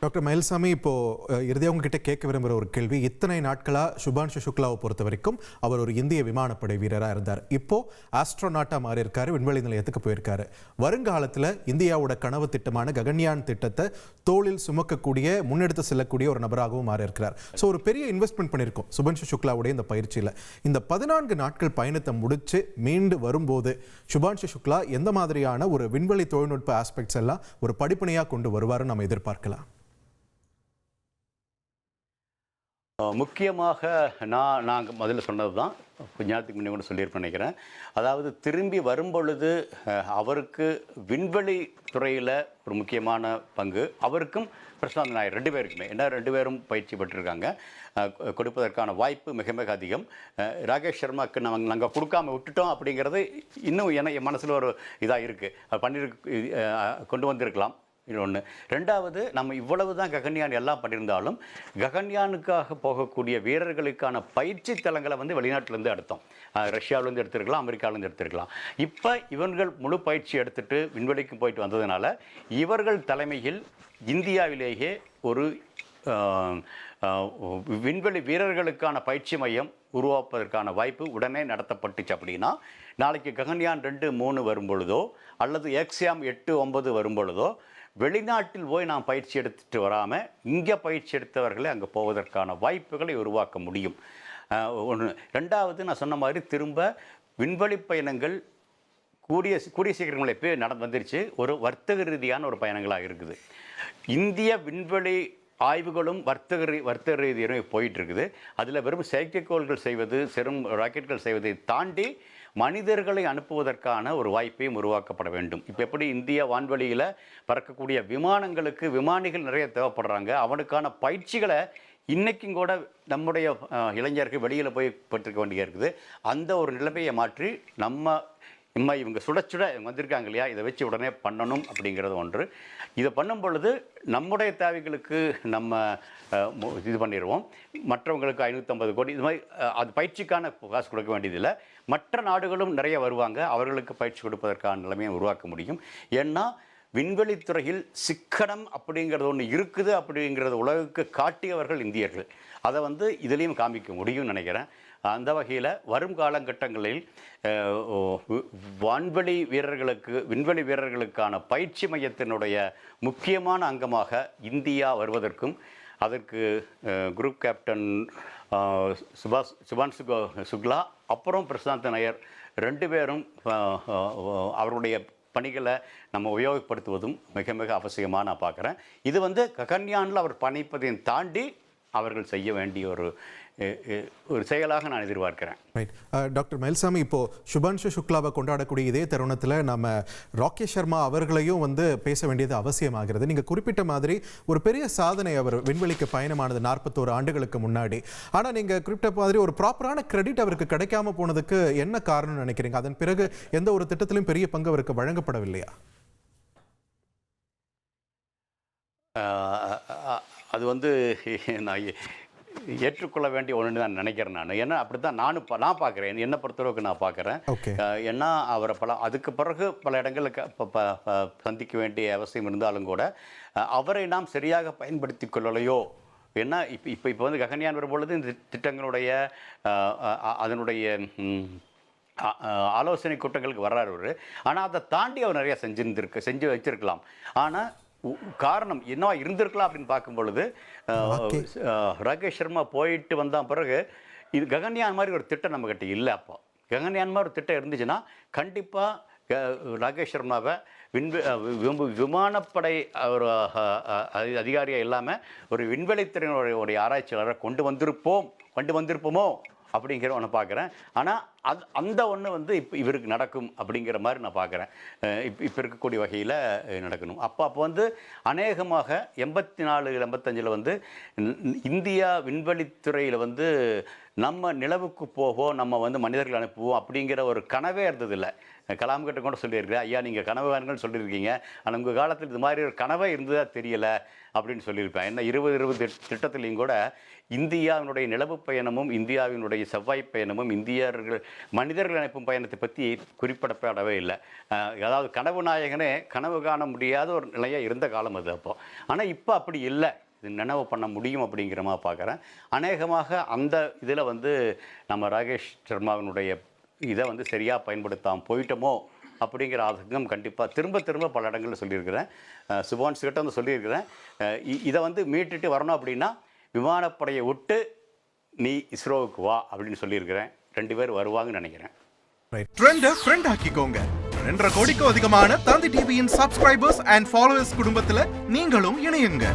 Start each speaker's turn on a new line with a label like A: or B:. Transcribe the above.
A: Doctor Mayilsamy, இப்போ இறுதியாக உங்ககிட்ட கேட்க விரும்புகிற ஒரு கேள்வி, இத்தனை நாட்களாக சுபான்ஷு சுக்லாவை பொறுத்த வரைக்கும் அவர் ஒரு இந்திய விமானப்படை வீரராக இருந்தார். இப்போ ஆஸ்ட்ரோநாட்டாக மாறி இருக்காரு, விண்வெளி நிலையத்துக்கு போயிருக்காரு. வருங்காலத்தில் இந்தியாவோட கனவு திட்டமான ககன்யான் திட்டத்தை தோளில் சுமக்கக்கூடிய, முன்னெடுத்து செல்லக்கூடிய ஒரு நபராகவும் மாறி இருக்கிறார். ஸோ ஒரு பெரிய இன்வெஸ்ட்மெண்ட் பண்ணியிருக்கோம் சுபான்ஷு சுக்லாவுடைய இந்த பயிற்சியில். இந்த 14 நாட்கள் பயணத்தை முடிச்சு மீண்டு வரும்போது சுபான்ஷு சுக்லா எந்த மாதிரியான ஒரு விண்வெளி தொழில்நுட்ப ஆஸ்பெக்ட்ஸ் எல்லாம் ஒரு படிப்பனையாக கொண்டு வருவாருன்னு நம்ம எதிர்பார்க்கலாம்?
B: முக்கியமாக நாங்கள் முதல்ல சொன்னது தான் கொஞ்ச நேரத்துக்கு முன்னே கூட சொல்லியிருப்பேன் நினைக்கிறேன். அதாவது திரும்பி வரும்பொழுது அவருக்கு விண்வெளி துறையில் ஒரு முக்கியமான பங்கு அவருக்கும் பிரசாந்த் நாயர் 2 பேருக்குமே. ஏன்னா 2 பேரும் பயிற்சி பெற்றிருக்காங்க. கொடுப்பதற்கான வாய்ப்பு மிக மிக அதிகம். ராகேஷ் சர்மாவுக்கு நாங்கள் கொடுக்காம விட்டுட்டோம் அப்படிங்கிறது இன்னும் என் மனசில் ஒரு இதாக இருக்குது. கொண்டு வந்திருக்கலாம். இது ஒன்று. 2வது, நம்ம இவ்வளவு தான் ககன்யான் எல்லாம் பண்ணியிருந்தாலும் ககன்யானுக்காக போகக்கூடிய வீரர்களுக்கான பயிற்சி தலங்களை வெளிநாட்டிலேருந்து எடுத்தோம். ரஷ்யாவிலேருந்து எடுத்துருக்கலாம், அமெரிக்காவிலேருந்து எடுத்துருக்கலாம். இப்போ இவர்கள் முழு பயிற்சி எடுத்துகிட்டு விண்வெளிக்கு போயிட்டு வந்ததுனால இவர்கள் தலைமையில் இந்தியாவிலேயே ஒரு விண்வெளி வீரர்களுக்கான பயிற்சி மையம் உருவாக்குவதற்கான வாய்ப்பு உடனே நடத்தப்பட்டுச்சு. அப்படின்னா நாளைக்கு ககன்யான் 2, 3 வரும்பொழுதோ அல்லது எக்ஸாம் 8, 9 வரும்பொழுதோ வெளிநாட்டில் போய் நாம் பயிற்சி எடுத்துகிட்டு வராமல் இங்கே பயிற்சி எடுத்தவர்களை அங்கே போவதற்கான வாய்ப்புகளை உருவாக்க முடியும். ஒன்று. 2வது, நான் சொன்ன மாதிரி திரும்ப விண்வெளி பயணங்கள் கூடிய சீக்கிரங்களை போய் வந்துருச்சு. ஒரு வர்த்தக ரீதியான ஒரு பயணங்களாக இருக்குது. இந்திய விண்வெளி ஆய்வுகளும் வர்த்தக ரீதியாக போயிட்டு இருக்குது. அதில் வெறும் செயற்கைக்கோள்கள் செய்வது, ராக்கெட்கள் செய்வதை தாண்டி மனிதர்களை அனுப்புவதற்கான ஒரு வாய்ப்பையும் உருவாக்கப்பட வேண்டும். இப்போ எப்படி இந்திய வான்வெளியில் பறக்கக்கூடிய விமானங்களுக்கு விமானிகள் நிறைய தேவைப்படுறாங்க, அவனுக்கான பயிற்சிகளை இன்றைக்கும் கூட நம்முடைய இளைஞர்கள் வெளியில் போய் பெற்றுக்க வேண்டிய இருக்குது. அந்த ஒரு நிலைமையை மாற்றி இவங்க சுட இவங்க வந்திருக்காங்க இல்லையா, இதை வச்சு உடனே பண்ணணும் அப்படிங்கிறது ஒன்று. இதை பண்ணும் பொழுது நம்முடைய தேவைகளுக்கு நம்ம இது பண்ணிடுவோம். மற்றவங்களுக்கு 550 கோடி இது மாதிரி அது பயிற்சிக்கான காசு கொடுக்க வேண்டியதில்லை. மற்ற நாடுகளும் நிறைய வருவாங்க, அவர்களுக்கு பயிற்சி கொடுப்பதற்கான நிலைமையை உருவாக்க முடியும். ஏன்னா விண்வெளித்துறையில் சிக்கனம் அப்படிங்கிறது ஒன்று இருக்குது அப்படிங்கிறது உலகுக்கு காட்டியவர்கள் இந்தியர்கள். அதை இதுலேயும் காமிக்க முடியும்னு நினைக்கிறேன். அந்த வகையில் வரும் காலகட்டங்களில் விண்வெளி வீரர்களுக்கான பயிற்சி மையத்தினுடைய முக்கியமான அங்கமாக இந்தியா வருவதற்கும், அதற்கு குரூப் கேப்டன் சுபான்ஷு சுக்லா அப்புறம் பிரசாந்த் நாயர் 2 பேரும் அவருடைய பணிகளை நம்ம உபயோகப்படுத்துவதும் மிக மிக அவசியமாக நான் பார்க்குறேன். இது ககன்யானில் அவர் பணிப்பதையும் தாண்டி அவர்கள் செய்ய வேண்டிய ஒரு செயலாக நான் எதிர்பார்க்கிறேன்.
A: ரைட். டாக்டர் மயில்சாமி, இப்போ சுபான்ஷு சுக்லாவை கொண்டாடக்கூடிய இதே தருணத்தில் நம்ம ராகேஷ் சர்மா அவர்களையும் பேச வேண்டியது அவசியமாகிறது. நீங்கள் குறிப்பிட்ட மாதிரி ஒரு பெரிய சாதனை அவர் விண்வெளிக்கு பயணமானது 41 ஆண்டுகளுக்கு முன்னாடி. ஆனால் நீங்கள் குறிப்பிட்ட மாதிரி ஒரு ப்ராப்பரான கிரெடிட் அவருக்கு கிடைக்காம போனதுக்கு என்ன காரணம்னு நினைக்கிறீங்க? அதன் பிறகு எந்த ஒரு திட்டத்திலும் பெரிய பங்கு அவருக்கு வழங்கப்படவில்லையா?
B: அது நான் ஏற்றுக்கொள்ள வேண்டிய ஒன்று நான் நினைக்கிறேன். ஏன்னா அப்படி தான் நான் பார்க்குறேன், என்னை பொறுத்தளவுக்கு நான் பார்க்குறேன். ஏன்னா அவரை அதுக்கு பிறகு பல இடங்களுக்கு சந்திக்க வேண்டிய அவசியம் இருந்தாலும் கூட அவரை நாம் சரியாக பயன்படுத்தி கொள்ளலையோ. ஏன்னா இப்போ ககன்யான் வரும்பொழுது இந்த திட்டங்களுடைய அதனுடைய ஆலோசனை கூட்டங்களுக்கு வர்றாரு அவர். ஆனால் அதை தாண்டி அவர் நிறையா செஞ்சு வச்சிருக்கலாம். ஆனால் காரணம் என்னவா இருந்திருக்கலாம் அப்படின்னு பார்க்கும் பொழுது ராகேஷ் சர்மா போயிட்டு வந்த பிறகு இது ககன்யான் மாதிரி ஒரு திட்டம் நம்மக்கிட்ட இல்லை. அப்போ ககன்யான் மாதிரி ஒரு திட்டம் இருந்துச்சுன்னா கண்டிப்பாக ராகேஷ் சர்மாவை விமானப்படை ஒரு அதிகாரியாக இல்லாமல் ஒரு விண்வெளித்துறையினுடைய ஆராய்ச்சியாளரை கொண்டு வந்திருப்போமோ அப்படிங்கிற ஒன்று பார்க்குறேன். ஆனால் அந்த ஒன்று இப்போ இவருக்கு நடக்கும் அப்படிங்கிற மாதிரி நான் பார்க்குறேன். இப்போ இருக்கக்கூடிய வகையில் நடக்கணும். அப்போ அநேகமாக 84, 85 இந்தியா விண்வெளித்துறையில் நம்ம நிலவுக்கு போவோம், நம்ம வந்து மனிதர்கள் அனுப்புவோம் அப்படிங்கிற ஒரு கனவே இருந்ததில்லை. கலாம் கிட்ட கூட சொல்லியிருக்கிறேன், ஐயா நீங்கள் கனவு காணுங்கள்னு சொல்லியிருக்கீங்க, ஆனால் உங்கள் காலத்தில் இது மாதிரி ஒரு கனவே இருந்ததா தெரியலை அப்படின்னு சொல்லியிருப்பேன். என்ன 2020 திட்டத்திலையும் கூட இந்தியாவினுடைய நிலவு பயணமும் இந்தியாவினுடைய செவ்வாய் பயணமும் இந்தியர்கள் மனிதர்கள் அனுப்பும் பயணத்தை பற்றி குறிப்பிடப்படவே இல்லை. அதாவது கனவு நாயகனே கனவு காண முடியாத ஒரு நிலையாக இருந்த காலம் அது அப்போ. ஆனால் இப்போ அப்படி இல்லை, இது நினைவு பண்ண முடியும் அப்படிங்கிற மாதிரி பார்க்குறேன். அநேகமாக அந்த இதில் வந்து நம்ம ராகேஷ் சர்மாவினுடைய இதை வந்து சரியாக பயன்படுத்தாமல் போயிட்டோமோ அப்படிங்கிற ஆதங்கம் கண்டிப்பாக திரும்ப திரும்ப பல இடங்களில் சொல்லியிருக்கிறேன். சுபான்ஸ் கிட்ட வந்து சொல்லியிருக்கிறேன், இதை வந்து மீட்டுட்டு வரணும் அப்படின்னா விமானப்படையை விட்டு நீ இஸ்ரோவுக்கு வா அப்படின்னு சொல்லியிருக்கிறேன். 2 பேர் வருவாங்கன்னு நினைக்கிறேன்.
C: ட்ரெண்டை ஃப்ரெண்ட் ஆக்கிக்கோங்க. 2.5 கோடிக்கும் அதிகமான தந்தி டிவியின் சப்ஸ்கிரைபர்ஸ் அண்ட் ஃபாலோவர்ஸ் குடும்பத்தில் நீங்களும் இணையுங்க.